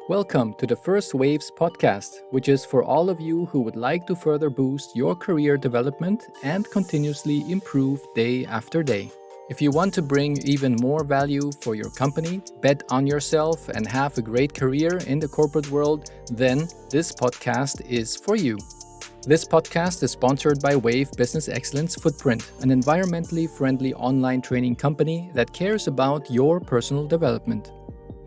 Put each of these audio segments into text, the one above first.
Welcome to the First Waves podcast, which is for all of you who would like to further boost your career development and continuously improve day after day. If you want to bring even more value for your company, bet on yourself, and have a great career in the corporate world, then this podcast is for you. This podcast is sponsored by Wave Business Excellence Footprint, an environmentally friendly online training company that cares about your personal development.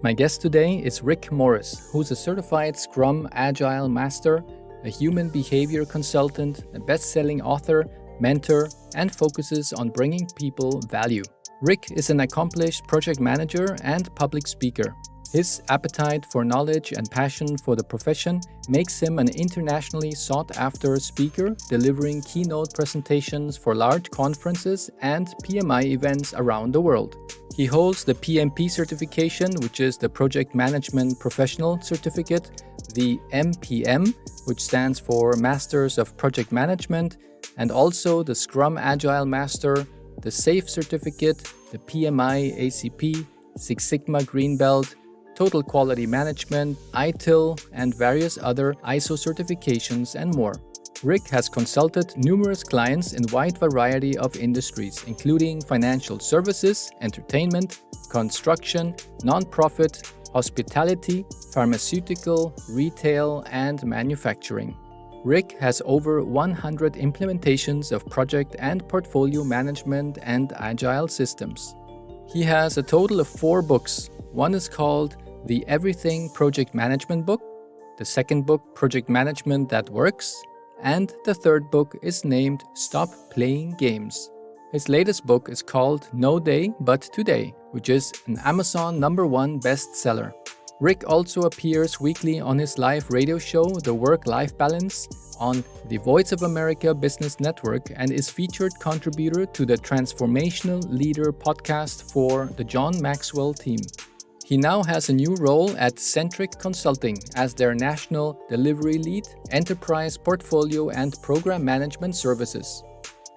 My guest today is Rick Morris, who's a certified Scrum Agile Master, a human behavior consultant, a best-selling author, mentor, and focuses on bringing people value. Rick is an accomplished project manager and public speaker. His appetite for knowledge and passion for the profession makes him an internationally sought-after speaker, delivering keynote presentations for large conferences and PMI events around the world. He holds the PMP certification, which is the Project Management Professional Certificate, the MPM, which stands for Masters of Project Management, and also the Scrum Agile Master, the SAFe Certificate, the PMI ACP, Six Sigma Green Belt, Total Quality Management, ITIL, and various other ISO certifications and more. Rick has consulted numerous clients in a wide variety of industries, including financial services, entertainment, construction, nonprofit, hospitality, pharmaceutical, retail, and manufacturing. Rick has over 100 implementations of project and portfolio management and agile systems. He has a total of 4 books. One is called The Everything Project Management Book, the second book, Project Management That Works, and the third book is named Stop Playing Games. His latest book is called No Day But Today, which is an Amazon #1 bestseller. Rick also appears weekly on his live radio show, The Work-Life Balance, on the Voice of America Business Network and is featured contributor to the Transformational Leader podcast for the John Maxwell team. He now has a new role at Centric Consulting as their National Delivery Lead, Enterprise Portfolio and Program Management Services.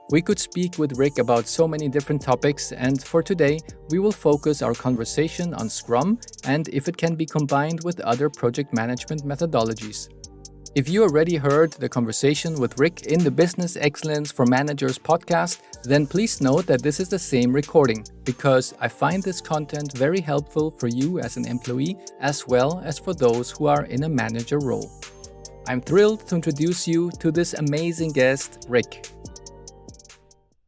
We could speak with Rick about so many different topics, and for today, we will focus our conversation on Scrum and if it can be combined with other project management methodologies. If you already heard the conversation with Rick in the Business Excellence for Managers podcast, then please note that this is the same recording, because I find this content very helpful for you as an employee as well as for those who are in a manager role. I'm thrilled to introduce you to this amazing guest, Rick.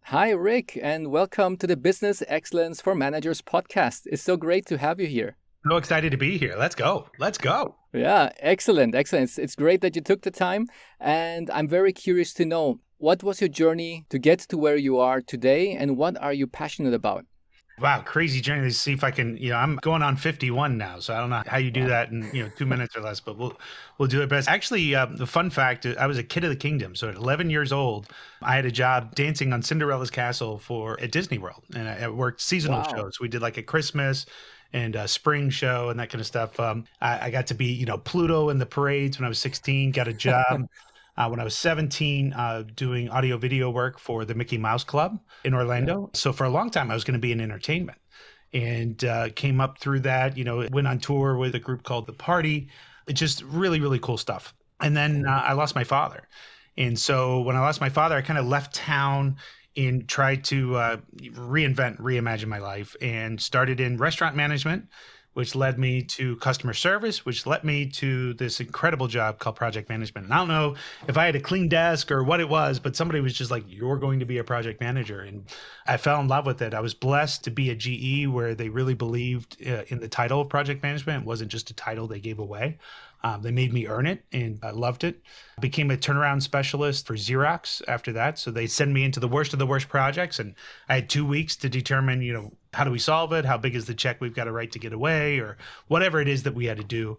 Hi, Rick, and welcome to the Business Excellence for Managers podcast. It's so great to have you here. So excited to be here. Let's go. Yeah, excellent. It's great that you took the time. And I'm very curious to know, what was your journey to get to where you are today and what are you passionate about? Wow, crazy journey to see if I can, I'm going on 51 now. So I don't know how you do that in, 2 minutes or less, but we'll do it best. Actually, the fun fact, I was a kid of the kingdom. So at 11 years old, I had a job dancing on Cinderella's castle at Disney World. And I worked seasonal shows. We did like a Christmas and a spring show and that kind of stuff. I got to be, Pluto in the parades when I was 16, got a job. When I was 17, doing audio video work for the Mickey Mouse Club in Orlando. So for a long time, I was going to be in entertainment and came up through that, went on tour with a group called The Party. It's just really, really cool stuff. And then I lost my father. And so when I lost my father, I kind of left town and tried to reimagine my life and started in restaurant management, which led me to customer service, which led me to this incredible job called project management. And I don't know if I had a clean desk or what it was, but somebody was just like, you're going to be a project manager. And I fell in love with it. I was blessed to be at GE where they really believed in the title of project management. It wasn't just a title they gave away. They made me earn it and I loved it. I became a turnaround specialist for Xerox after that. So they send me into the worst of the worst projects. And I had 2 weeks to determine, how do we solve it? How big is the check we've got to write to get away or whatever it is that we had to do.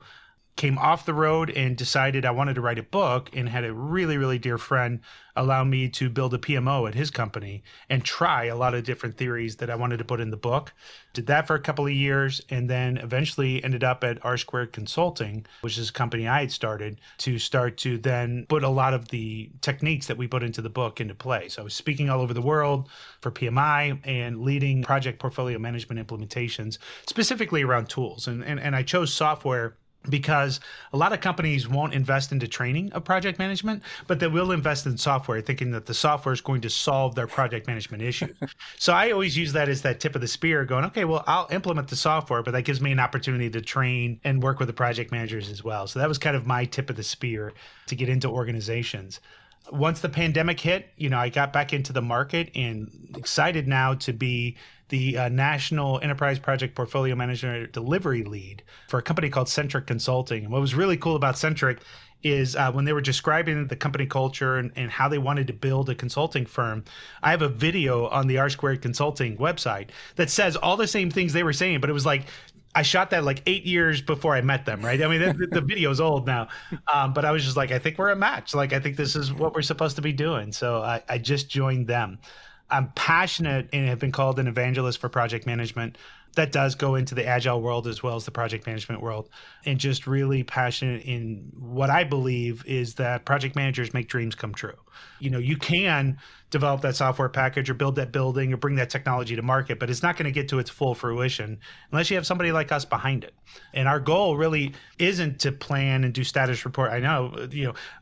Came off the road and decided I wanted to write a book and had a really, really dear friend allow me to build a PMO at his company and try a lot of different theories that I wanted to put in the book. Did that for a couple of years and then eventually ended up at R Squared Consulting, which is a company I had started to then put a lot of the techniques that we put into the book into play. So I was speaking all over the world for PMI and leading project portfolio management implementations, specifically around tools. And I chose software because a lot of companies won't invest into training of project management, but they will invest in software thinking that the software is going to solve their project management issues. So I always use that as that tip of the spear going, okay, well, I'll implement the software, but that gives me an opportunity to train and work with the project managers as well. So that was kind of my tip of the spear to get into organizations. Once the pandemic hit, I got back into the market and excited now to be the National Enterprise Project Portfolio Manager Delivery Lead for a company called Centric Consulting. And what was really cool about Centric is when they were describing the company culture and how they wanted to build a consulting firm, I have a video on the R Squared Consulting website that says all the same things they were saying, but it was like, I shot that like 8 years before I met them, right? I mean, the video's old now, but I was just like, I think we're a match. Like, I think this is what we're supposed to be doing. So I just joined them. I'm passionate and have been called an evangelist for project management. That does go into the agile world as well as the project management world, and just really passionate in what I believe is that project managers make dreams come true. You can develop that software package or build that building or bring that technology to market, but it's not going to get to its full fruition unless you have somebody like us behind it. And our goal really isn't to plan and do status report. I know,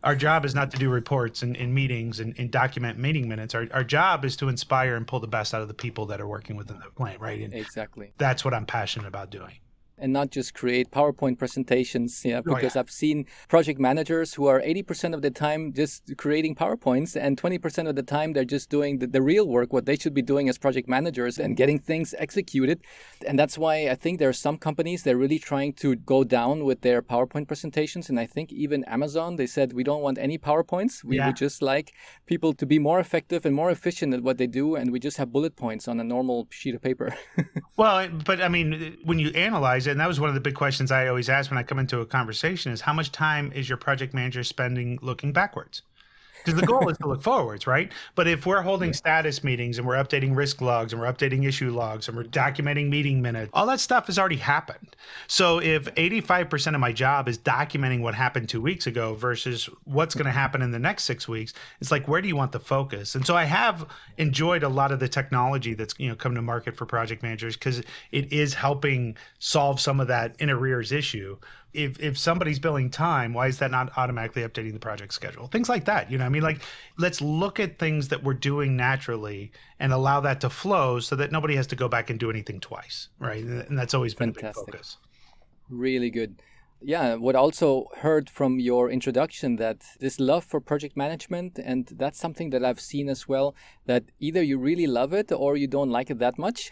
our job is not to do reports and meetings and document meeting minutes. Our job is to inspire and pull the best out of the people that are working within the plant, right? And Exactly. that's what I'm passionate about doing. And not just create PowerPoint presentations, because yeah. I've seen project managers who are 80% of the time just creating PowerPoints, and 20% of the time they're just doing the real work, what they should be doing as project managers and getting things executed. And that's why I think there are some companies that are really trying to go down with their PowerPoint presentations. And I think even Amazon, they said, we don't want any PowerPoints. We would just like people to be more effective and more efficient at what they do. And we just have bullet points on a normal sheet of paper. Well, but I mean, when you analyze it, and that was one of the big questions I always ask when I come into a conversation is how much time is your project manager spending looking backwards? Because the goal is to look forwards, right? But if we're holding status meetings and we're updating risk logs and we're updating issue logs and we're documenting meeting minutes, all that stuff has already happened. So if 85% of my job is documenting what happened 2 weeks ago versus what's going to happen in the next 6 weeks, it's like, where do you want the focus? And so I have enjoyed a lot of the technology that's come to market for project managers because it is helping solve some of that in arrears issue. If somebody's billing time, why is that not automatically updating the project schedule? Things like that. I mean, like, let's look at things that we're doing naturally and allow that to flow so that nobody has to go back and do anything twice, right? And that's always been Fantastic. a big focus. Really good. Yeah, what I also heard from your introduction that this love for project management, and that's something that I've seen as well, that either you really love it or you don't like it that much.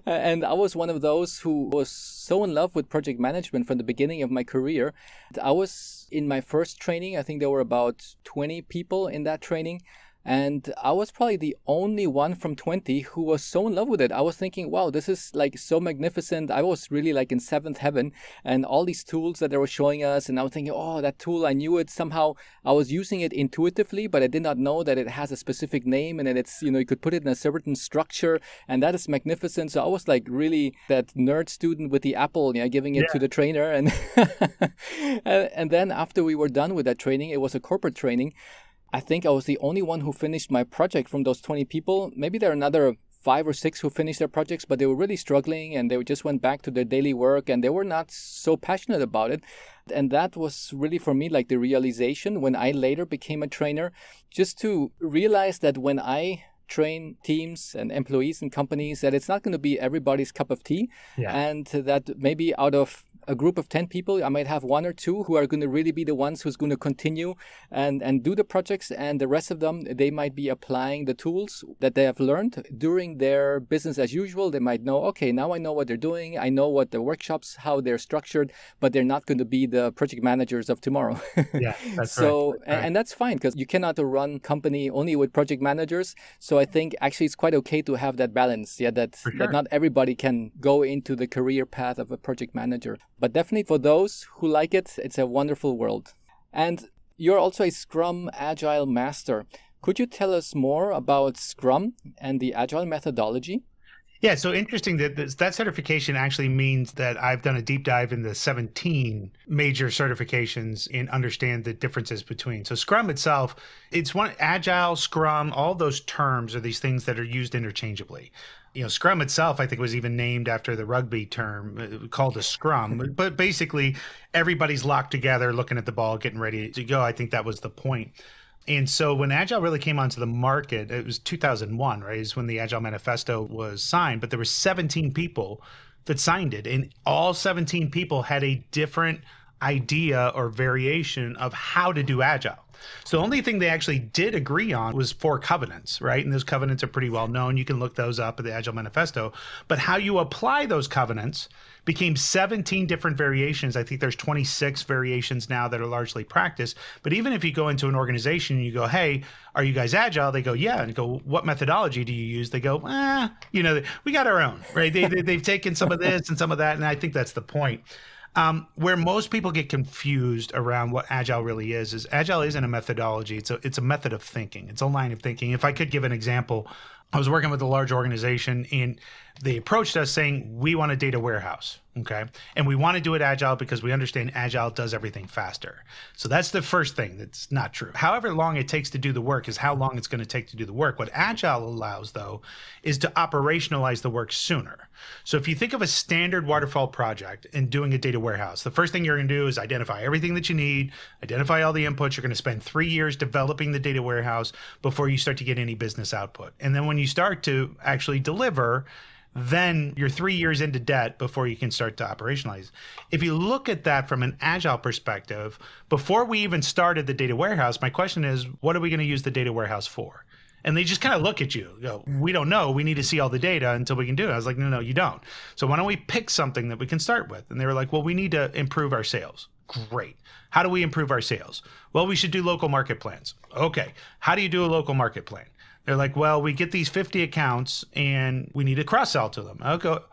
And I was one of those who was so in love with project management from the beginning of my career. I was in my first training, I think there were about 20 people in that training. And I was probably the only one from 20 who was so in love with it. I was thinking, wow, this is like so magnificent. I was really like in seventh heaven, and all these tools that they were showing us. And I was thinking, oh, that tool, I knew it somehow. I was using it intuitively, but I did not know that it has a specific name and that it's, you could put it in a certain structure. And that is magnificent. So I was like really that nerd student with the apple, giving it to the trainer. And, and then after we were done with that training, it was a corporate training. I think I was the only one who finished my project from those 20 people. Maybe there are another 5 or 6 who finished their projects, but they were really struggling and they just went back to their daily work and they were not so passionate about it. And that was really for me like the realization when I later became a trainer, just to realize that when I train teams and employees and companies, that it's not going to be everybody's cup of tea. And that maybe out of a group of 10 people, I might have 1 or 2 who are going to really be the ones who's going to continue and do the projects, and the rest of them, they might be applying the tools that they have learned during their business as usual. They might know, okay, now I know what they're doing. I know what the workshops, how they're structured, but they're not going to be the project managers of tomorrow. That's so, right. And that's fine because you cannot run company only with project managers. So I think actually it's quite okay to have that balance. That not everybody can go into the career path of a project manager. But definitely for those who like it, it's a wonderful world. And you're also a Scrum Agile Master. Could you tell us more about Scrum and the Agile methodology? Yeah, so interesting that that certification actually means that I've done a deep dive in the 17 major certifications and understand the differences between. So Scrum itself, it's one Agile, Scrum, all those terms are these things that are used interchangeably. Scrum itself, I think, was even named after the rugby term called a scrum. But basically, everybody's locked together, looking at the ball, getting ready to go. I think that was the point. And so when Agile really came onto the market, it was 2001, right? Is when the Agile Manifesto was signed, but there were 17 people that signed it. And all 17 people had a different idea or variation of how to do Agile. So the only thing they actually did agree on was 4 covenants, right? And those covenants are pretty well known. You can look those up at the Agile Manifesto. But how you apply those covenants became 17 different variations. I think there's 26 variations now that are largely practiced. But even if you go into an organization and you go, hey, are you guys Agile? They go, yeah. And you go, what methodology do you use? They go, we got our own, right? They've taken some of this and some of that. And I think that's the point. Where most people get confused around what Agile really is Agile isn't a methodology. It's a method of thinking. It's a line of thinking. If I could give an example, I was working with a large organization and they approached us saying, we want a data warehouse. Okay. And we want to do it Agile because we understand Agile does everything faster. So that's the first thing that's not true. However long it takes to do the work is how long it's going to take to do the work. What Agile allows, though, is to operationalize the work sooner. So if you think of a standard waterfall project and doing a data warehouse, the first thing you're going to do is identify everything that you need, identify all the inputs. You're going to spend 3 years developing the data warehouse before you start to get any business output. And then when you start to actually deliver, then you're 3 years into debt before you can start to operationalize. If you look at that from an Agile perspective, before we even started the data warehouse, my question is, what are we going to use the data warehouse for? And they just kind of look at you, go, we don't know. We need to see all the data until we can do it. I was like, no, you don't. So why don't we pick something that we can start with? And they were like, well, we need to improve our sales. Great. How do we improve our sales? Well, we should do local market plans. Okay. How do you do a local market plan? They're like, well, we get these 50 accounts and we need to cross-sell to them.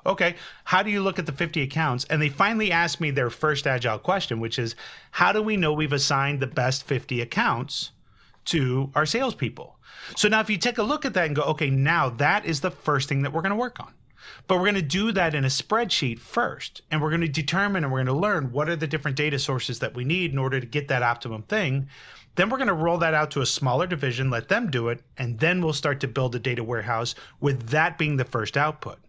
Okay. How do you look at the 50 accounts? And they finally asked me their first Agile question, which is, how do we know we've assigned the best 50 accounts to our salespeople? So now if you take a look at that and go, okay, now that is the first thing that we're going to work on. But we're going to do that in a spreadsheet first. And we're going to determine and we're going to learn what are the different data sources that we need in order to get that optimum thing. Then we're going to roll that out to a smaller division, let them do it, and then we'll start to build a data warehouse with that being the first output.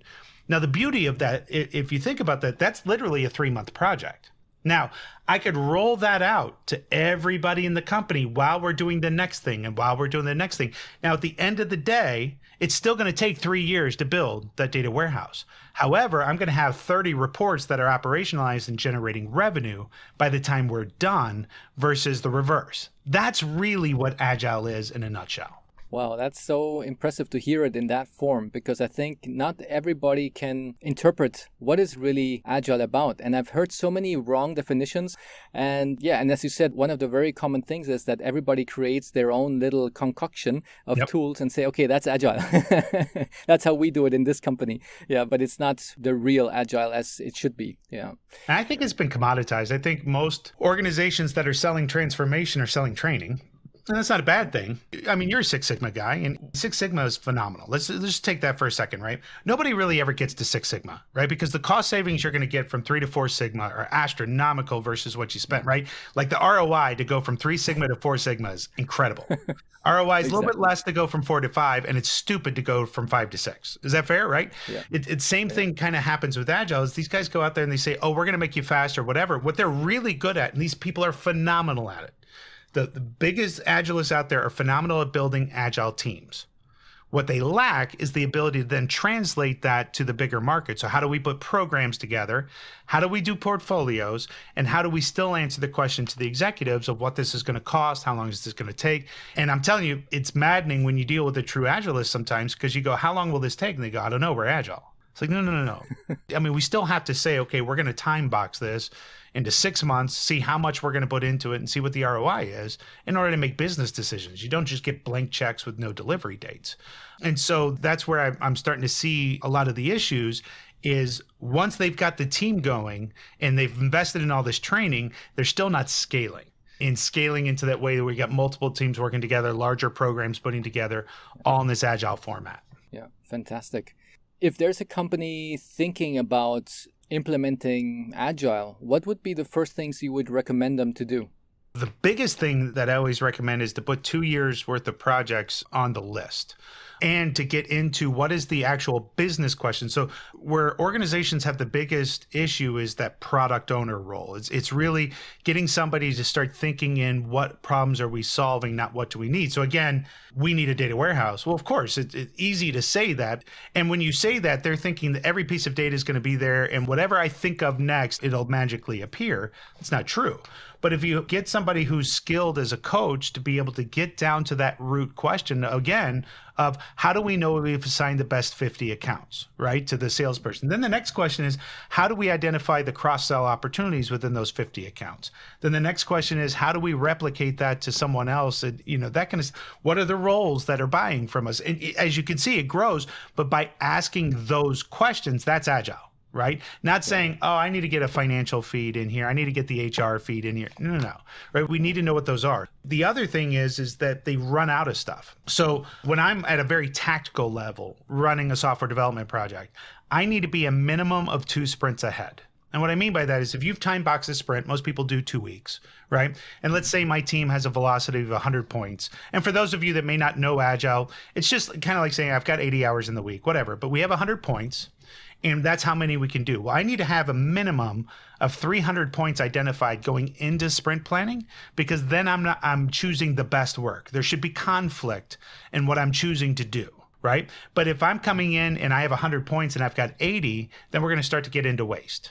Now, the beauty of that, if you think about that, that's literally a 3-month project. Now, I could roll that out to everybody in the company while we're doing the next thing and while we're doing the next thing. Now, at the end of the day, it's still going to take 3 years to build that data warehouse. However, I'm going to have 30 reports that are operationalized and generating revenue by the time we're done versus the reverse. That's really what Agile is in a nutshell. Wow, that's so impressive to hear it in that form, because I think not everybody can interpret what is really Agile about. And I've heard so many wrong definitions. And and as you said, one of the very common things is that everybody creates their own little concoction of tools and say, okay, that's Agile. That's how we do it in this company. Yeah, but it's not the real Agile as it should be. Yeah. And I think it's been commoditized. I think most organizations that are selling transformation are selling training. And that's not a bad thing. I mean, you're a Six Sigma guy, and Six Sigma is phenomenal. Let's just take that for a second, right? Nobody really ever gets to Six Sigma, right? Because the cost savings you're going to get from 3 to 4 Sigma are astronomical versus what you spent, right? Like the ROI to go from 3 Sigma to 4 Sigma is incredible. ROI is a little bit less to go from 4 to 5, and it's stupid to go from 5 to 6. Is that fair, right? Yeah. It's same thing kind of happens with Agile is these guys go out there and they say, oh, we're going to make you faster, whatever. What they're really good at, and these people are phenomenal at it. The biggest Agilists out there are phenomenal at building Agile teams. What they lack is the ability to then translate that to the bigger market. So how do we put programs together? How do we do portfolios? And how do we still answer the question to the executives of what this is going to cost? How long is this going to take? And I'm telling you, it's maddening when you deal with a true Agilist sometimes because you go, how long will this take? And they go, I don't know, we're Agile. It's like, no. I mean, we still have to say, okay, we're going to time box this into 6 months, see how much we're going to put into it and see what the ROI is in order to make business decisions. You don't just get blank checks with no delivery dates. And so that's where I'm starting to see a lot of the issues is once they've got the team going and they've invested in all this training, they're still not scaling. In scaling into that way that we got multiple teams working together, larger programs putting together, all in this Agile format. Yeah, fantastic. If there's a company thinking about implementing Agile, what would be the first things you would recommend them to do? The biggest thing that I always recommend is to put 2 years worth of projects on the list and to get into what is the actual business question. So where organizations have the biggest issue is that product owner role. It's really getting somebody to start thinking in what problems are we solving, not what do we need. So again, we need a data warehouse. Well, of course, it's easy to say that. And when you say that, they're thinking that every piece of data is going to be there and whatever I think of next, it'll magically appear. It's not true. But if you get somebody who's skilled as a coach to be able to get down to that root question again of how do we know we've assigned the best 50 accounts, right, to the salesperson? Then the next question is, how do we identify the cross-sell opportunities within those 50 accounts? Then the next question is, how do we replicate that to someone else? And, that kind of, what are the roles that are buying from us? And as you can see, it grows, but by asking those questions, that's agile. Right? Not saying, oh, I need to get a financial feed in here. I need to get the HR feed in here. No. Right? We need to know what those are. The other thing is that they run out of stuff. So when I'm at a very tactical level running a software development project, I need to be a minimum of 2 sprints ahead. And what I mean by that is if you've time boxed a sprint, most people do 2 weeks, right? And let's say my team has a velocity of 100 points. And for those of you that may not know Agile, it's just kind of like saying I've got 80 hours in the week, whatever, but we have 100 points. And that's how many we can do. Well, I need to have a minimum of 300 points identified going into sprint planning, because then I'm choosing the best work. There should be conflict in what I'm choosing to do, right? But if I'm coming in and I have 100 points and I've got 80, then we're going to start to get into waste.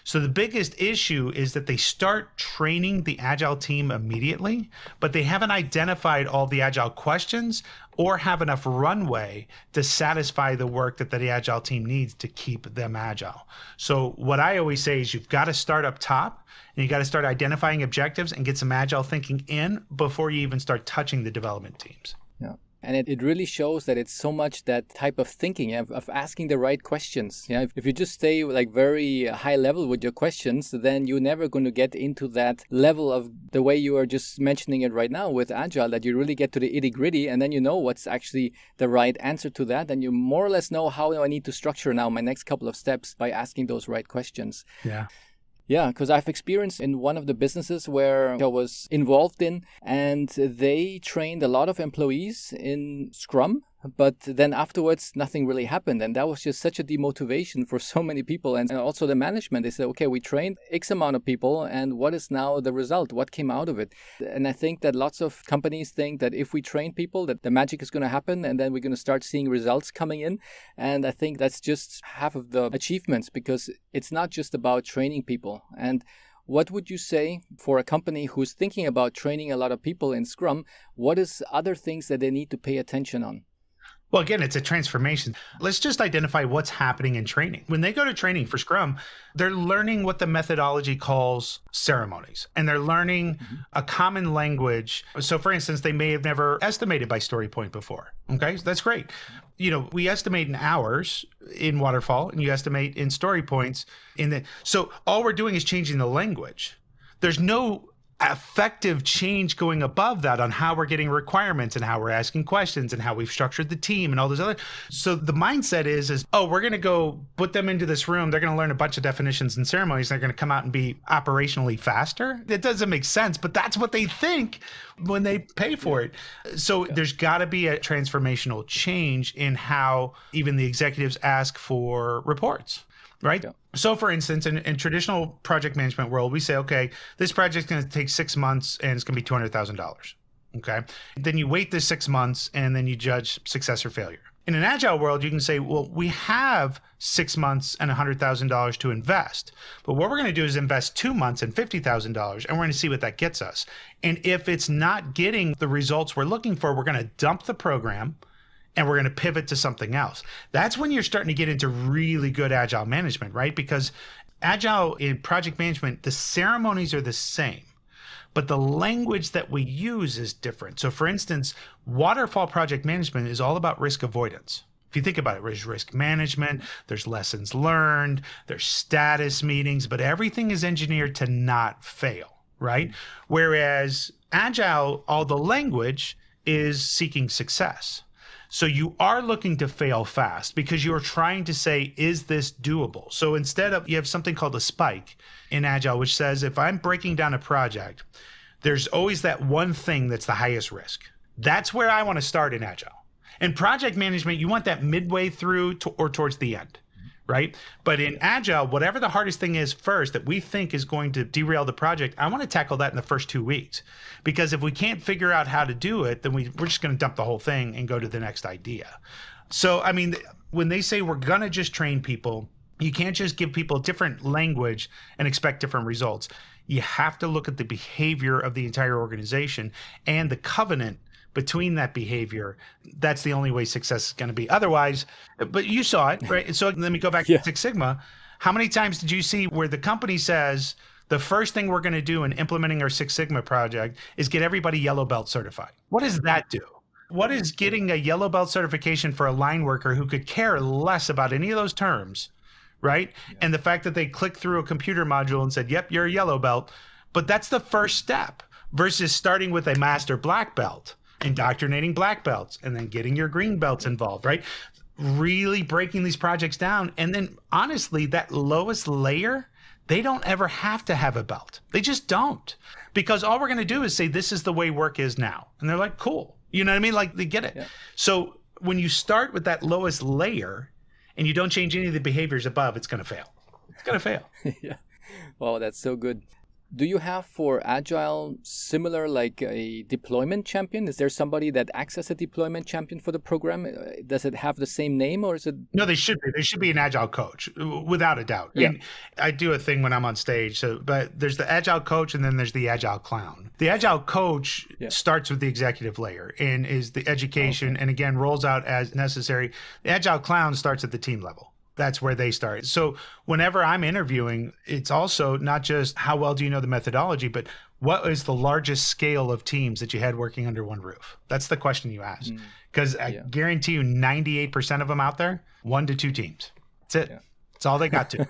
So the biggest issue is that they start training the Agile team immediately, but they haven't identified all the Agile questions or have enough runway to satisfy the work that the Agile team needs to keep them Agile. So what I always say is you've got to start up top and you got to start identifying objectives and get some Agile thinking in before you even start touching the development teams. Yeah. And it really shows that it's so much that type of thinking of asking the right questions. If you just stay like very high level with your questions, then you're never going to get into that level of the way you are just mentioning it right now with Agile, that you really get to the itty gritty and then you know what's actually the right answer to that. And you more or less know how I need to structure now my next couple of steps by asking those right questions. Yeah. Yeah, because I've experienced in one of the businesses where I was involved in, and they trained a lot of employees in Scrum, but then afterwards nothing really happened. And that was just such a demotivation for so many people. And also the management, they said, okay, we trained X amount of people, and what is now the result? What came out of it? And I think that lots of companies think that if we train people, that the magic is going to happen, and then we're going to start seeing results coming in. And I think that's just half of the achievements, because it's not just about training people. And what would you say for a company who's thinking about training a lot of people in Scrum? What is other things that they need to pay attention on? Well, again, it's a transformation. Let's just identify what's happening in training. When they go to training for Scrum, they're learning what the methodology calls ceremonies, and they're learning a common language. So for instance, they may have never estimated by story point before. Okay, so that's great. We estimate in hours in waterfall, and you estimate in story points so all we're doing is changing the language. There's no effective change going above that on how we're getting requirements and how we're asking questions and how we've structured the team and all those other. So the mindset is, oh, we're going to go put them into this room. They're going to learn a bunch of definitions and ceremonies. They're going to come out and be operationally faster. It doesn't make sense, but that's what they think when they pay for it. So there's got to be a transformational change in how even the executives ask for reports. Right? Yeah. So for instance, in traditional project management world, we say, okay, this project's going to take 6 months and it's going to be $200,000. Okay. Then you wait the 6 months and then you judge success or failure. In an agile world, you can say, well, we have 6 months and $100,000 to invest. But what we're going to do is invest 2 months and $50,000, and we're going to see what that gets us. And if it's not getting the results we're looking for, we're going to dump the program and we're going to pivot to something else. That's when you're starting to get into really good agile management, right? Because agile in project management, the ceremonies are the same, but the language that we use is different. So for instance, waterfall project management is all about risk avoidance. If you think about it, there's risk management, there's lessons learned, there's status meetings, but everything is engineered to not fail, right? Whereas agile, all the language is seeking success. So you are looking to fail fast because you're trying to say, is this doable? So instead of, you have something called a spike in Agile, which says if I'm breaking down a project, there's always that one thing that's the highest risk. That's where I want to start in Agile. In project management, you want that midway through or towards the end, right? But in Agile, whatever the hardest thing is first that we think is going to derail the project, I want to tackle that in the first 2 weeks. Because if we can't figure out how to do it, then we're just going to dump the whole thing and go to the next idea. So, I mean, when they say we're going to just train people, you can't just give people different language and expect different results. You have to look at the behavior of the entire organization and the covenant between that behavior. That's the only way success is going to be. Otherwise, but you saw it, right? So let me go back to Six Sigma. How many times did you see where the company says the first thing we're going to do in implementing our Six Sigma project is get everybody yellow belt certified? What does that do? What is getting a yellow belt certification for a line worker who could care less about any of those terms, right? And the fact that they clicked through a computer module and said, yep, you're a yellow belt. But that's the first step versus starting with a master black belt, indoctrinating black belts, and then getting your green belts involved, right? Really breaking these projects down. And then honestly, that lowest layer, they don't ever have to have a belt. They just don't. Because all we're going to do is say, this is the way work is now. And they're like, cool. You know what I mean? Like they get it. Yeah. So when you start with that lowest layer and you don't change any of the behaviors above, it's going to fail. It's going to fail. Yeah. Wow, that's so good. Do you have for Agile similar like a deployment champion? Is there somebody that acts as a deployment champion for the program? Does it have the same name or is it? No, they should be. They should be an Agile coach, without a doubt. Yeah. And I do a thing when I'm on stage. But there's the Agile coach and then there's the Agile clown. The Agile coach starts with the executive layer and is the education and again, rolls out as necessary. The Agile clown starts at the team level. That's where they start. So whenever I'm interviewing, it's also not just how well do you know the methodology, but what is the largest scale of teams that you had working under one roof? That's the question you ask. Because I guarantee you 98% of them out there, 1 to 2 teams. That's it. Yeah. That's all they got to.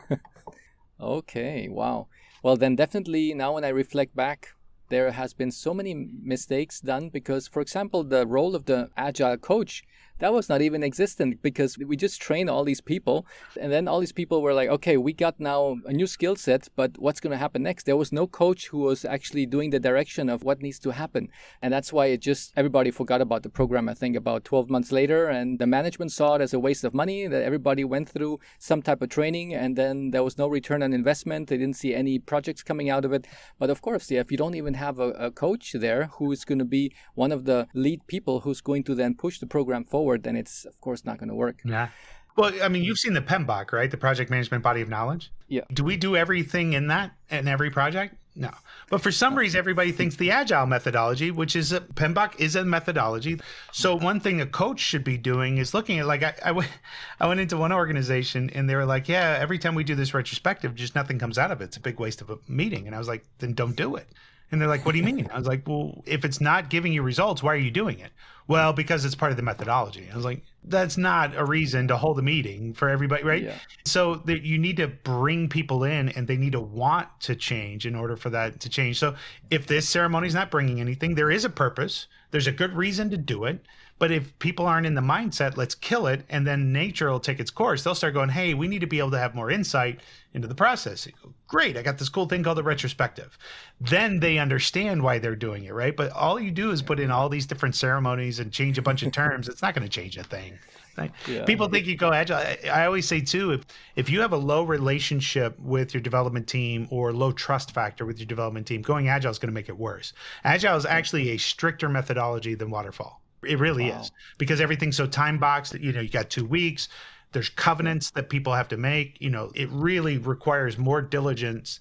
Okay. Wow. Well, then definitely now when I reflect back, there has been so many mistakes done because, for example, the role of the Agile coach, that was not even existent because we just trained all these people. And then all these people were like, okay, we got now a new skill set, but what's going to happen next? There was no coach who was actually doing the direction of what needs to happen. And that's why everybody forgot about the program, I think, about 12 months later. And the management saw it as a waste of money, that everybody went through some type of training and then there was no return on investment. They didn't see any projects coming out of it. But of course, if you don't even have a coach there who is going to be one of the lead people who's going to then push the program forward, then it's of course not going to work. Yeah. Well, I mean, you've seen the PMBOK, right? The project management body of knowledge. Yeah. Do we do everything in that in every project? No. But for some reason, everybody thinks the Agile methodology, which is PMBOK is a methodology. So one thing a coach should be doing is looking at, like, I went into one organization and they were like, yeah, every time we do this retrospective, just nothing comes out of it. It's a big waste of a meeting. And I was like, then don't do it. And they're like, what do you mean? I was like, well, if it's not giving you results, why are you doing it? Well, because it's part of the methodology. I was like, that's not a reason to hold a meeting for everybody, right? Yeah. So you need to bring people in and they need to want to change in order for that to change. So if this ceremony is not bringing anything, there is a purpose. There's a good reason to do it. But if people aren't in the mindset, let's kill it, and then nature will take its course. They'll start going, hey, we need to be able to have more insight into the process. You go, great, I got this cool thing called the retrospective. Then they understand why they're doing it, right? But all you do is put in all these different ceremonies and change a bunch of terms. It's not going to change a thing. Right? Yeah. People think you go Agile. I always say, too, if you have a low relationship with your development team or low trust factor with your development team, going Agile is going to make it worse. Agile is actually a stricter methodology than Waterfall. It really is, because everything's so time boxed. You got 2 weeks. There's covenants that people have to make. It really requires more diligence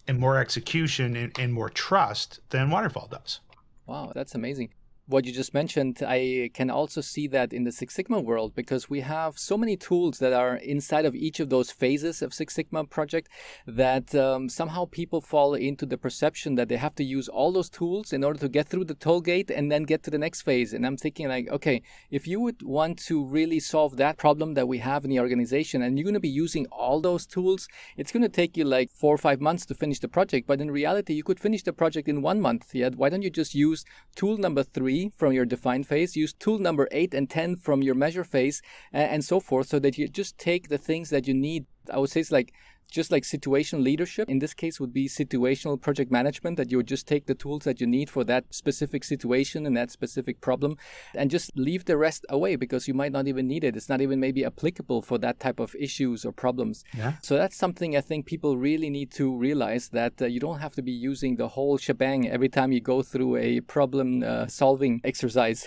and more execution and more trust than Waterfall does. Wow, that's amazing. What you just mentioned, I can also see that in the Six Sigma world, because we have so many tools that are inside of each of those phases of Six Sigma project that somehow people fall into the perception that they have to use all those tools in order to get through the toll gate and then get to the next phase. And I'm thinking like, okay, if you would want to really solve that problem that we have in the organization and you're going to be using all those tools, it's going to take you like 4 or 5 months to finish the project. But in reality, you could finish the project in 1 month. Yeah? Why don't you just use tool number 3 3 from your define phase, use tool number 8 and 10 from your measure phase, and so forth, so that you just take the things that you need. I would say it's like just like situational leadership. In this case would be situational project management, that you would just take the tools that you need for that specific situation and that specific problem and just leave the rest away because you might not even need it. It's not even maybe applicable for that type of issues or problems. Yeah. So that's something I think people really need to realize, that you don't have to be using the whole shebang every time you go through a problem solving exercise.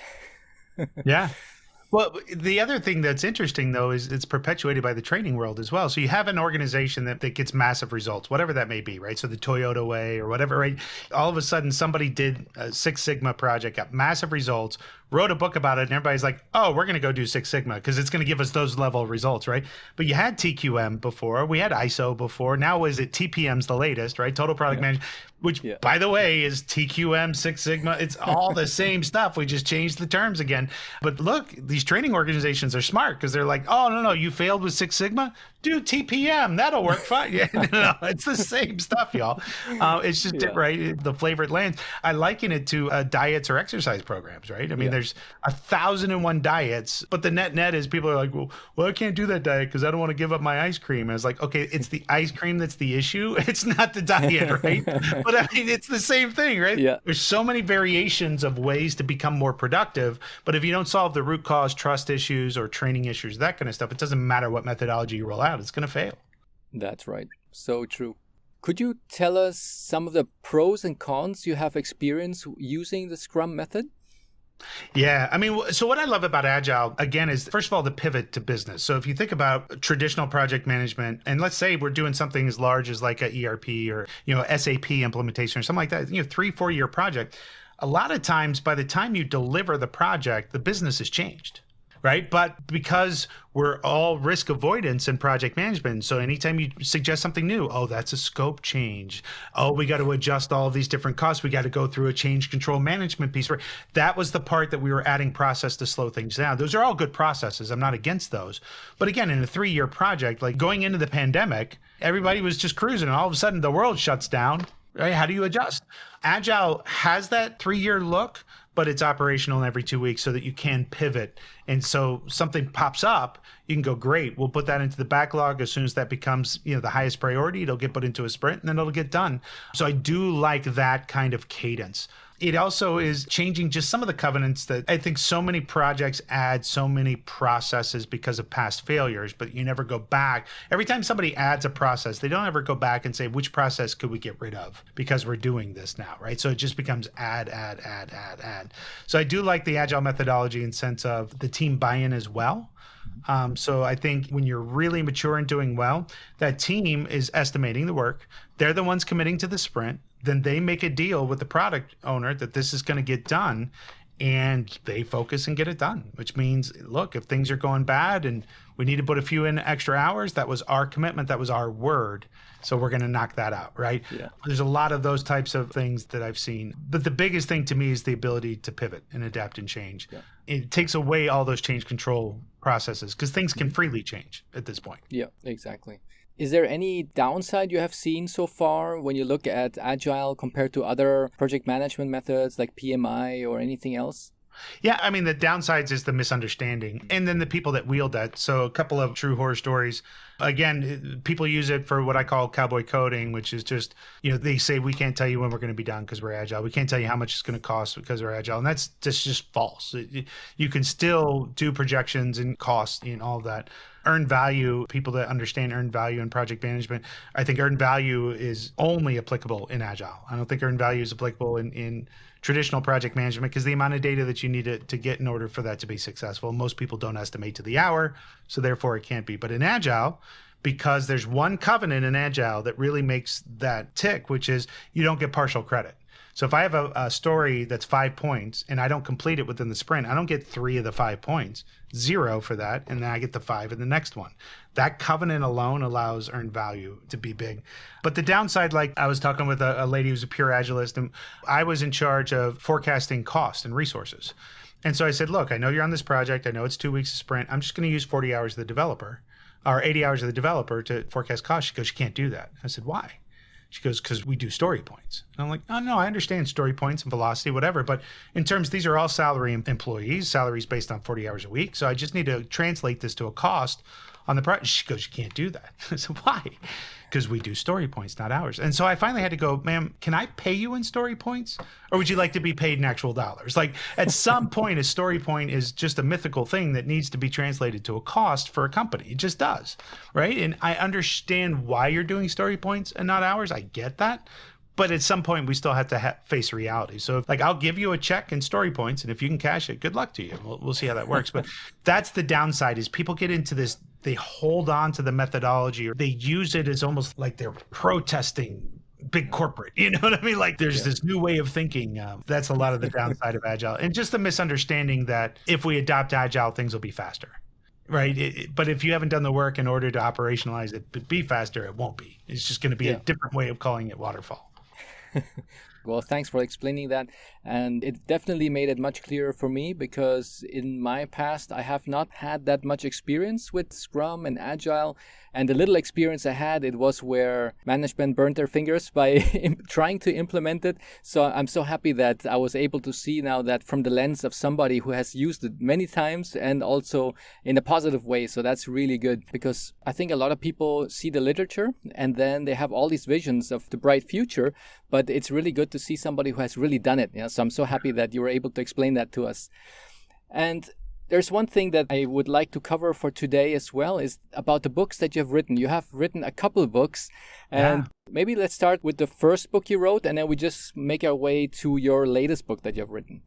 Yeah. Well, the other thing that's interesting, though, is it's perpetuated by the training world as well. So you have an organization that gets massive results, whatever that may be, right? So the Toyota way or whatever, right? All of a sudden, somebody did a Six Sigma project, got massive results, wrote a book about it, and everybody's like, oh, we're going to go do Six Sigma because it's going to give us those level of results, right? But you had TQM before, we had ISO before. Now is it TPM's the latest, right? Total Product Management, which, by the way, is TQM, Six Sigma. It's all the same stuff. We just changed the terms again. But look, these training organizations are smart because they're like, oh, no, you failed with Six Sigma? Do TPM. That'll work fine. Yeah, no, it's the same stuff, y'all. It's just, right, the flavor it lands. I liken it to diets or exercise programs, right? I mean, there's 1,001 diets, but the net is people are like, well, I can't do that diet because I don't want to give up my ice cream. And it's like, okay, it's the ice cream that's the issue. It's not the diet, right? But I mean, it's the same thing, right? Yeah. There's so many variations of ways to become more productive, but if you don't solve the root cause, trust issues or training issues, that kind of stuff, it doesn't matter what methodology you roll out, it's going to fail. That's right. So true. Could you tell us some of the pros and cons you have experienced using the Scrum method? Yeah. I mean, so what I love about Agile, again, is first of all, the pivot to business. So if you think about traditional project management, and let's say we're doing something as large as like a ERP or, SAP implementation or something like that, 3-4 year project, a lot of times by the time you deliver the project, the business has changed. Right. But because we're all risk avoidance in project management. So anytime you suggest something new, oh, that's a scope change. Oh, we got to adjust all of these different costs. We got to go through a change control management piece. That was the part that we were adding process to slow things down. Those are all good processes. I'm not against those. But again, in a 3-year project, like going into the pandemic, everybody was just cruising and all of a sudden the world shuts down. Right? How do you adjust? Agile has that 3-year look, but it's operational every 2 weeks so that you can pivot. And so something pops up, you can go, great, we'll put that into the backlog. As soon as that becomes, the highest priority, it'll get put into a sprint and then it'll get done. So I do like that kind of cadence. It also is changing just some of the covenants that I think so many projects add so many processes because of past failures, but you never go back. Every time somebody adds a process, they don't ever go back and say, which process could we get rid of because we're doing this now, right? So it just becomes add. So I do like the Agile methodology in sense of the team buy-in as well. So I think when you're really mature and doing well, that team is estimating the work. They're the ones committing to the sprint. Then they make a deal with the product owner that this is going to get done, and they focus and get it done, which means, look, if things are going bad and we need to put a few in extra hours, that was our commitment, that was our word. So we're going to knock that out, right? Yeah. There's a lot of those types of things that I've seen. But the biggest thing to me is the ability to pivot and adapt and change. Yeah. It takes away all those change control processes because things can freely change at this point. Yeah, exactly. Is there any downside you have seen so far when you look at Agile compared to other project management methods like PMI or anything else? Yeah, I mean, the downsides is the misunderstanding and then the people that wield that. So a couple of true horror stories. Again, people use it for what I call cowboy coding, which is just, they say, we can't tell you when we're going to be done because we're Agile. We can't tell you how much it's going to cost because we're Agile. And that's just false. You can still do projections and costs and all of that. Earned value, people that understand earned value in project management, I think earned value is only applicable in Agile. I don't think earned value is applicable in traditional project management because the amount of data that you need to get in order for that to be successful, most people don't estimate to the hour, so therefore it can't be. But in Agile, because there's one covenant in Agile that really makes that tick, which is you don't get partial credit. So if I have a story that's 5 points and I don't complete it within the sprint, I don't get 3 of the 5 points, 0 for that, and then I get the 5 in the next one. That covenant alone allows earned value to be big. But the downside, like I was talking with a lady who's a pure Agilist, and I was in charge of forecasting cost and resources. And so I said, look, I know you're on this project. I know it's 2 weeks of sprint. I'm just going to use 40 hours of the developer or 80 hours of the developer to forecast cost. She goes, you can't do that. I said, why? She goes, because we do story points. And I'm like, oh, no, I understand story points and velocity, whatever. But in terms, these are all salary employees, salaries based on 40 hours a week. So I just need to translate this to a cost on the project. She goes, you can't do that. I said, why? Because we do story points, not hours. And so I finally had to go, ma'am, can I pay you in story points? Or would you like to be paid in actual dollars? Like at some point, a story point is just a mythical thing that needs to be translated to a cost for a company. It just does, right? And I understand why you're doing story points and not hours. I get that. But at some point, we still have to face reality. So, like, I'll give you a check in story points, and if you can cash it, good luck to you. We'll see how that works. But that's the downside: is people get into this, they hold on to the methodology, or they use it as almost like they're protesting big corporate. You know what I mean? Like, there's this new way of thinking. That's a lot of the downside of Agile, and just the misunderstanding that if we adopt Agile, things will be faster. Right. But if you haven't done the work in order to operationalize it, be faster, it won't be. It's just going to be a different way of calling it waterfall. Well, thanks for explaining that. And it definitely made it much clearer for me, because in my past, I have not had that much experience with Scrum and Agile. And the little experience I had, it was where management burned their fingers by trying to implement it. So I'm so happy that I was able to see now that from the lens of somebody who has used it many times and also in a positive way. So that's really good, because I think a lot of people see the literature and then they have all these visions of the bright future, but it's really good to see somebody who has really done it. So I'm so happy that you were able to explain that to us. And there's one thing that I would like to cover for today as well, is about the books that you have written. You have written a couple of books, and maybe let's start with the first book you wrote, and then we just make our way to your latest book that you have written.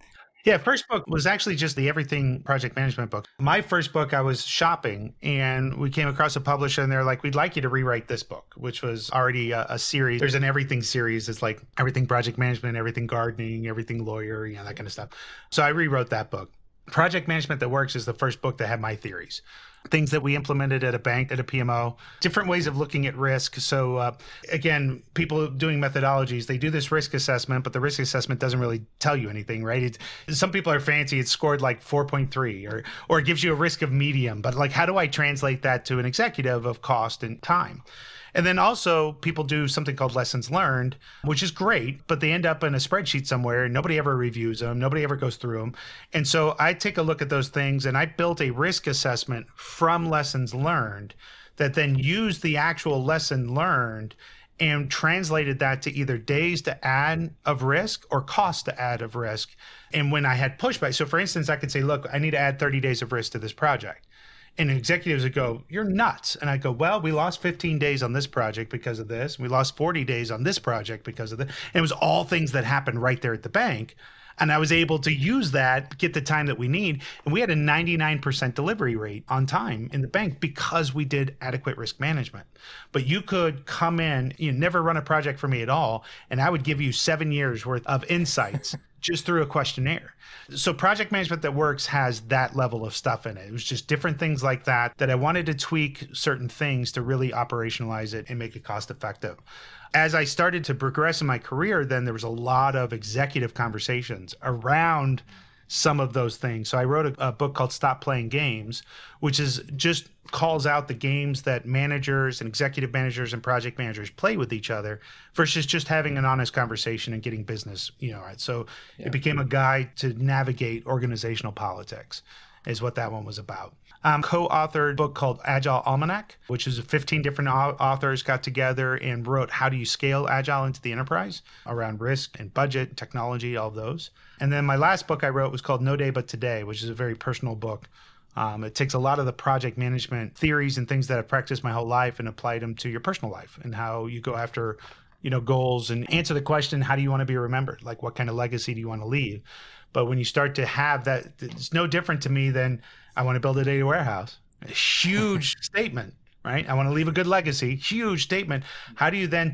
Yeah, first book was actually just the Everything Project Management book. My first book, I was shopping and we came across a publisher and they're like, we'd like you to rewrite this book, which was already a series. There's an Everything series. It's like Everything Project Management, Everything Gardening, Everything Lawyer, that kind of stuff. So I rewrote that book. Project Management That Works is the first book that had my theories. Things that we implemented at a bank, at a PMO, different ways of looking at risk. So again, people doing methodologies, they do this risk assessment, but the risk assessment doesn't really tell you anything, right? Some people are fancy. It's scored like 4.3 or it gives you a risk of medium. But like, how do I translate that to an executive of cost and time? And then also people do something called lessons learned, which is great, but they end up in a spreadsheet somewhere and nobody ever reviews them. Nobody ever goes through them. And so I take a look at those things and I built a risk assessment from lessons learned that then used the actual lesson learned and translated that to either days to add of risk or cost to add of risk. And when I had pushback, so for instance, I could say, look, I need to add 30 days of risk to this project. And executives would go, you're nuts. And I go, well, we lost 15 days on this project because of this. We lost 40 days on this project because of this. And it was all things that happened right there at the bank. And I was able to use that, get the time that we need. And we had a 99% delivery rate on time in the bank because we did adequate risk management. But you could come in, you never run a project for me at all, and I would give you 7 years worth of insights just through a questionnaire. So Project Management That Works has that level of stuff in it. It was just different things like that I wanted to tweak certain things to really operationalize it and make it cost effective. As I started to progress in my career, then there was a lot of executive conversations around some of those things. So I wrote a book called Stop Playing Games, which is just calls out the games that managers and executive managers and project managers play with each other versus just having an honest conversation and getting business, right? So it became a guide to navigate organizational politics is what that one was about. Co-authored a book called Agile Almanac, which is 15 different authors got together and wrote how do you scale Agile into the enterprise around risk and budget, technology, all of those. And then my last book I wrote was called No Day But Today, which is a very personal book. It takes a lot of the project management theories and things that I've practiced my whole life and applied them to your personal life and how you go after goals and answer the question, how do you want to be remembered? Like, what kind of legacy do you want to leave? But when you start to have that, it's no different to me than I want to build a data warehouse. A huge statement, right? I want to leave a good legacy, huge statement. How do you then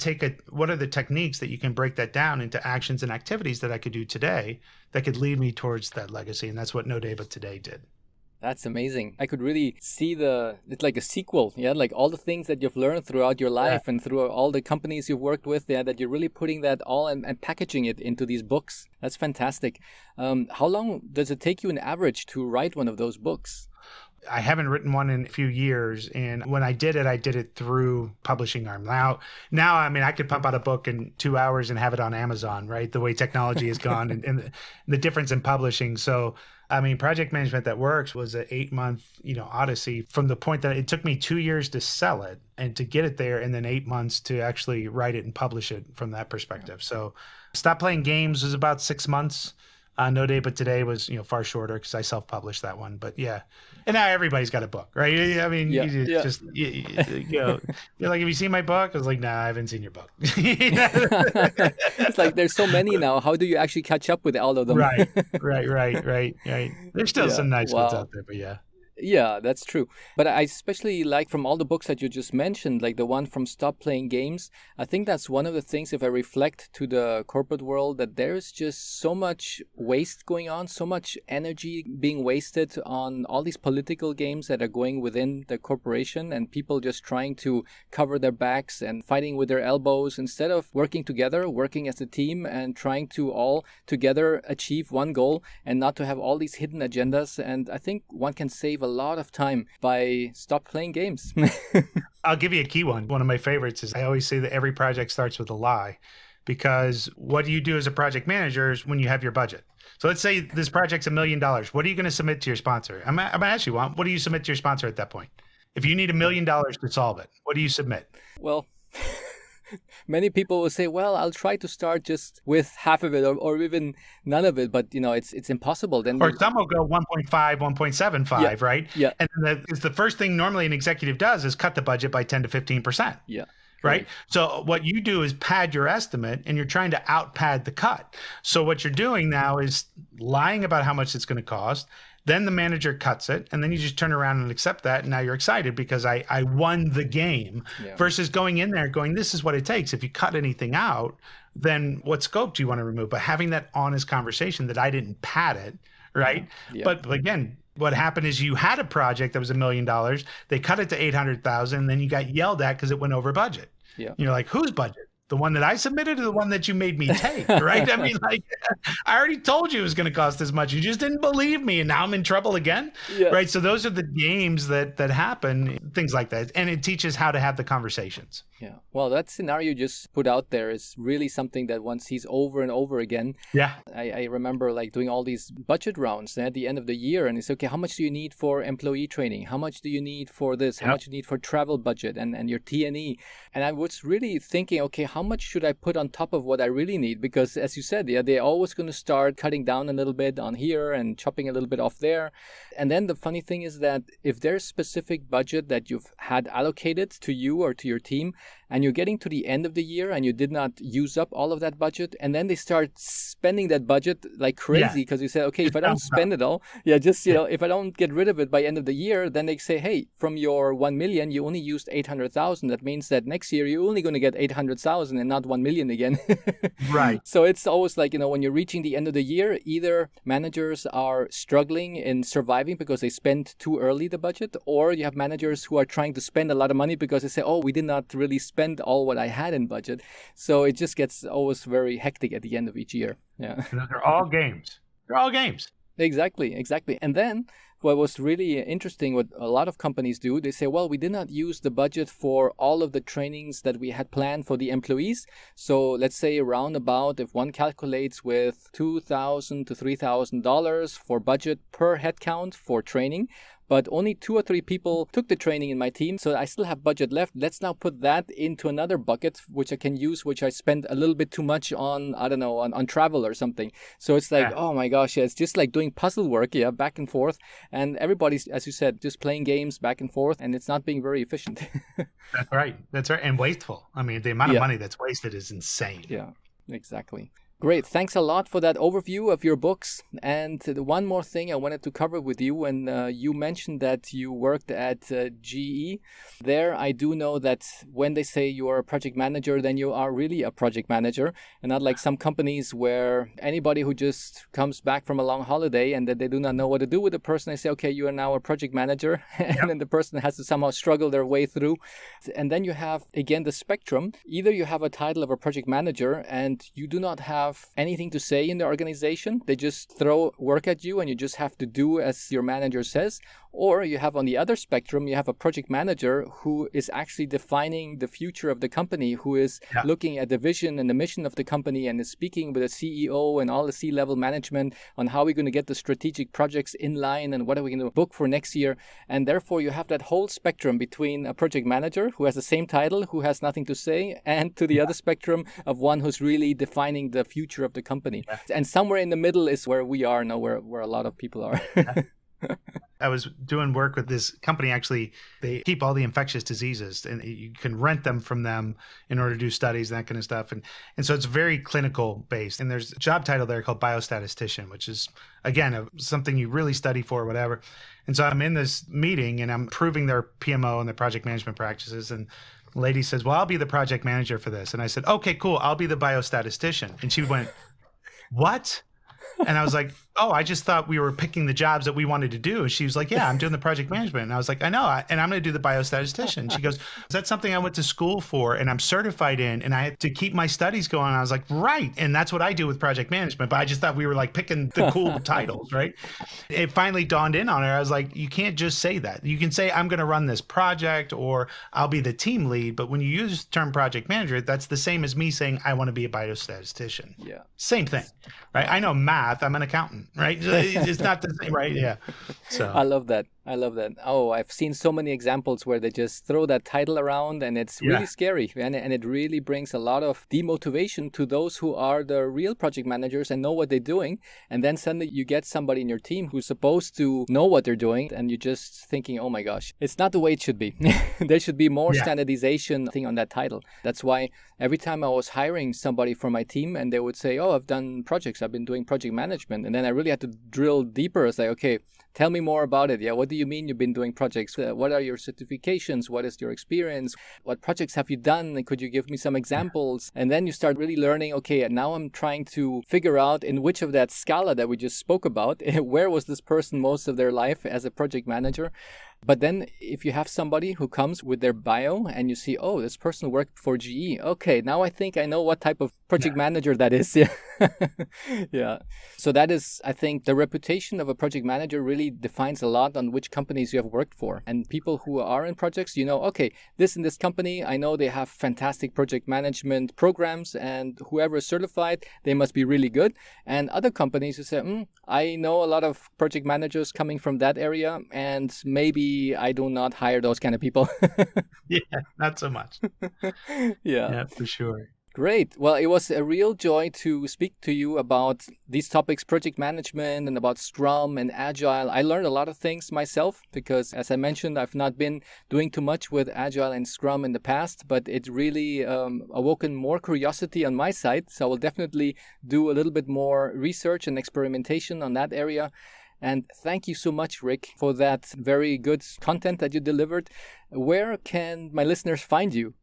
what are the techniques that you can break that down into actions and activities that I could do today that could lead me towards that legacy? And that's what No Day But Today did. That's amazing. I could really see it's like a sequel, like all the things that you've learned throughout your life and through all the companies you've worked with, that you're really putting that all and packaging it into these books. That's fantastic. How long does it take you on average to write one of those books? I haven't written one in a few years. And when I did it through Publishing Arm. Now, I mean, I could pump out a book in 2 hours and have it on Amazon, right? The way technology has gone and the difference in publishing. So, I mean, project management that works was an 8-month, odyssey from the point that it took me 2 years to sell it and to get it there, and then 8 months to actually write it and publish it from that perspective. So Stop Playing Games was about 6 months. No Day But Today was, far shorter because I self-published that one. But yeah, and now everybody's got a book, right? I mean, you're like, have you seen my book? I was like, nah, I haven't seen your book. It's like there's so many now. How do you actually catch up with all of them? Right. There's still some nice ones out there, but yeah. Yeah, that's true. But I especially like from all the books that you just mentioned, like the one from Stop Playing Games. I think that's one of the things, if I reflect to the corporate world, that there's just so much waste going on, so much energy being wasted on all these political games that are going within the corporation, and people just trying to cover their backs and fighting with their elbows instead of working together, working as a team and trying to all together achieve one goal and not to have all these hidden agendas. And I think one can save a lot of time by stop playing games. I'll give you a key one. One of my favorites is I always say that every project starts with a lie, because what do you do as a project manager is when you have your budget. So let's say this project's $1 million. What are you going to submit to your sponsor? I'm actually what do you submit to your sponsor at that point? If you need $1 million to solve it, what do you submit? Well, many people will say, well, I'll try to start just with half of it or even none of it. But, it's impossible. Then some will go 1.5, 1.75, right? Yeah. And the first thing normally an executive does is cut the budget by 10 to 15%. Yeah. Right. So what you do is pad your estimate, and you're trying to out pad the cut. So what you're doing now is lying about how much it's going to cost. Then the manager cuts it, and then you just turn around and accept that. And now you're excited because I won the game, versus going in there going, this is what it takes. If you cut anything out, then what scope do you want to remove? But having that honest conversation that I didn't pad it, right? Yeah. But again, what happened is you had a project that was $1 million. They cut it to 800,000, and then you got yelled at because it went over budget. Yeah. You're like, whose budget? The one that I submitted, or the one that you made me take, right? I mean, like, I already told you it was going to cost this much. You just didn't believe me, and now I'm in trouble again, right? So those are the games that happen, things like that. And it teaches how to have the conversations. Yeah. Well, that scenario you just put out there is really something that one sees over and over again. Yeah. I remember like doing all these budget rounds at the end of the year, and it's okay, how much do you need for employee training? How much do you need for this? How much do you need for travel budget and your T&E? And I was really thinking, okay, how much should I put on top of what I really need? Because as you said, they're always going to start cutting down a little bit on here and chopping a little bit off there. And then the funny thing is that if there's specific budget that you've had allocated to you or to your team, and you're getting to the end of the year and you did not use up all of that budget, and then they start spending that budget like crazy because you say, okay, if I don't spend it all, if I don't get rid of it by end of the year, then they say, hey, from your 1 million, you only used 800,000. That means that next year you're only going to get 800,000 and not 1 million again. Right. So it's always like, when you're reaching the end of the year, either managers are struggling in surviving because they spent too early the budget, or you have managers who are trying to spend a lot of money because they say, oh, we did not really spend all what I had in budget. So it just gets always very hectic at the end of each year. Yeah. They're all games. They're all games. Exactly. And then what was really interesting, what a lot of companies do, they say, well, we did not use the budget for all of the trainings that we had planned for the employees. So let's say around about, if one calculates with $2,000 to $3,000 for budget per headcount for training, but only 2 or 3 people took the training in my team, so I still have budget left. Let's now put that into another bucket, which I can use, which I spent a little bit too much on, I don't know, on travel or something. So it's like, oh my gosh, it's just like doing puzzle work, back and forth. And everybody's, as you said, just playing games back and forth, and it's not being very efficient. That's right. And wasteful. I mean, the amount of money that's wasted is insane. Yeah, exactly. Great. Thanks a lot for that overview of your books. And one more thing I wanted to cover with you, and you mentioned that you worked at GE. There, I do know that when they say you are a project manager, then you are really a project manager, and not like some companies where anybody who just comes back from a long holiday and that they do not know what to do with the person, they say, okay, you are now a project manager, and then the person has to somehow struggle their way through. And then you have, again, the spectrum. Either you have a title of a project manager and you do not have anything to say in the organization. They just throw work at you and you just have to do as your manager says. Or you have on the other spectrum, you have a project manager who is actually defining the future of the company, who is Yeah. looking at the vision and the mission of the company and is speaking with the CEO and all the C-level management on how we're going to get the strategic projects in line and what are we going to book for next year. And therefore, you have that whole spectrum between a project manager who has the same title, who has nothing to say, and to the other spectrum of one who's really defining the future of the company. Yeah. And somewhere in the middle is where we are now, where a lot of people are. I was doing work with this company. Actually, they keep all the infectious diseases, and you can rent them from them in order to do studies, that kind of stuff. And so it's very clinical based. And there's a job title there called biostatistician, which is, again, something you really study for, whatever. And so I'm in this meeting and I'm proving their PMO and their project management practices. And the lady says, well, I'll be the project manager for this. And I said, okay, cool. I'll be the biostatistician. And she went, what? And I was like, oh, I just thought we were picking the jobs that we wanted to do. And she was like, yeah, I'm doing the project management. And I was like, I know. And I'm going to do the biostatistician. She goes, is that something I went to school for and I'm certified in and I had to keep my studies going? I was like, right. And that's what I do with project management. But I just thought we were like picking the cool titles, right? It finally dawned in on her. I was like, you can't just say that. You can say, I'm going to run this project or I'll be the team lead. But when you use the term project manager, that's the same as me saying, I want to be a biostatistician. Yeah. Same thing, right? I know math. I'm an accountant, right? It's not the same, right? Yeah. So I love that. I love that. Oh, I've seen so many examples where they just throw that title around and it's really scary. And it really brings a lot of demotivation to those who are the real project managers and know what they're doing. And then suddenly you get somebody in your team who's supposed to know what they're doing. And you're just thinking, oh my gosh, it's not the way it should be. There should be more standardization thing on that title. That's why every time I was hiring somebody for my team and they would say, oh, I've done projects, I've been doing project management. And then I really had to drill deeper. It's like, okay, tell me more about it. Yeah, what do you mean you've been doing projects? What are your certifications? What is your experience? What projects have you done? And could you give me some examples? And then you start really learning, okay, now I'm trying to figure out in which of that scala that we just spoke about, where was this person most of their life as a project manager? But then if you have somebody who comes with their bio and you see, oh, this person worked for GE. Okay, now I think I know what type of project manager that is. Yeah. Yeah. So that is, I think, the reputation of a project manager really defines a lot on which companies you have worked for. And people who are in projects, you know, okay, this and this company, I know they have fantastic project management programs and whoever is certified, they must be really good. And other companies who say, I know a lot of project managers coming from that area and maybe I do not hire those kind of people. yeah, not so much. Yeah, for sure. Great. Well, it was a real joy to speak to you about these topics, project management and about Scrum and Agile. I learned a lot of things myself because, as I mentioned, I've not been doing too much with Agile and Scrum in the past, but it really awoken more curiosity on my side. So I will definitely do a little bit more research and experimentation on that area. And thank you so much, Rick, for that very good content that you delivered. Where can my listeners find you?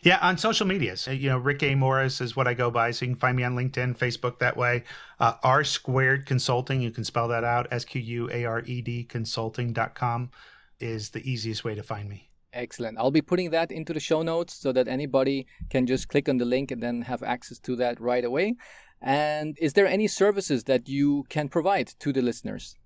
Yeah, on social medias. Rick A. Morris is what I go by. So you can find me on LinkedIn, Facebook that way. R Squared Consulting, you can spell that out. SQUARED Consulting.com is the easiest way to find me. Excellent. I'll be putting that into the show notes so that anybody can just click on the link and then have access to that right away. And is there any services that you can provide to the listeners?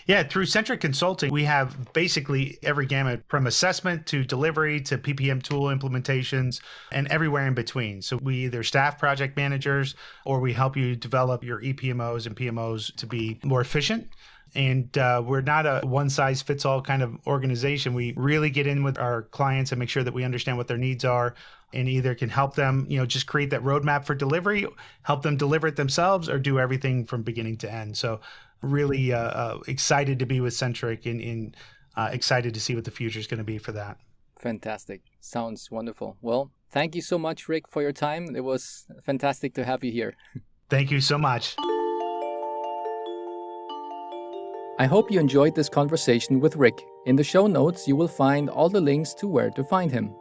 Yeah, through Centric Consulting, we have basically every gamut from assessment to delivery to PPM tool implementations and everywhere in between. So we either staff project managers or we help you develop your EPMOs and PMOs to be more efficient. And we're not a one-size-fits-all kind of organization. We really get in with our clients and make sure that we understand what their needs are and either can help them, just create that roadmap for delivery, help them deliver it themselves, or do everything from beginning to end. So really excited to be with Centric and excited to see what the future is going to be for that. Fantastic. Sounds wonderful. Well, thank you so much, Rick, for your time. It was fantastic to have you here. Thank you so much. I hope you enjoyed this conversation with Rick. In the show notes, you will find all the links to where to find him.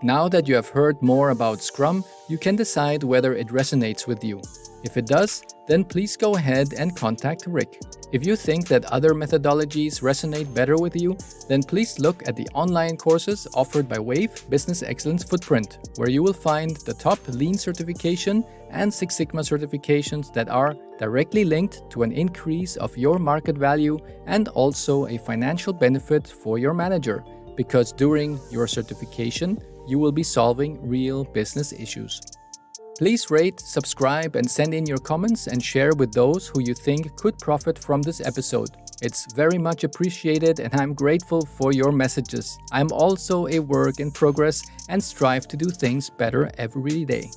Now that you have heard more about Scrum, you can decide whether it resonates with you. If it does, then please go ahead and contact Rick. If you think that other methodologies resonate better with you, then please look at the online courses offered by Wave Business Excellence Footprint, where you will find the top Lean certification and Six Sigma certifications that are directly linked to an increase of your market value and also a financial benefit for your manager, because during your certification, you will be solving real business issues. Please rate, subscribe, and send in your comments and share with those who you think could profit from this episode. It's very much appreciated and I'm grateful for your messages. I'm also a work in progress and strive to do things better every day.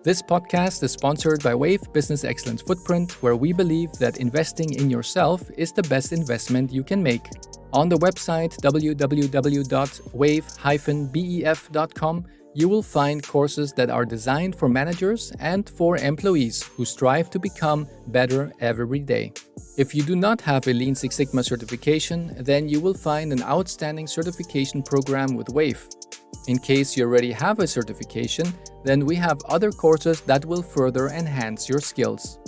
This podcast is sponsored by Wave Business Excellence Footprint, where we believe that investing in yourself is the best investment you can make. On the website www.wave-bef.com, you will find courses that are designed for managers and for employees who strive to become better every day. If you do not have a Lean Six Sigma certification, then you will find an outstanding certification program with Wave. In case you already have a certification, then we have other courses that will further enhance your skills.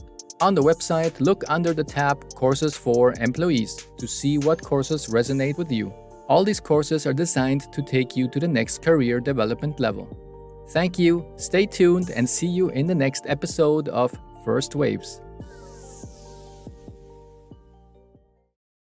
On the website, look under the tab Courses for Employees to see what courses resonate with you. All these courses are designed to take you to the next career development level. Thank you, stay tuned, and see you in the next episode of First Waves.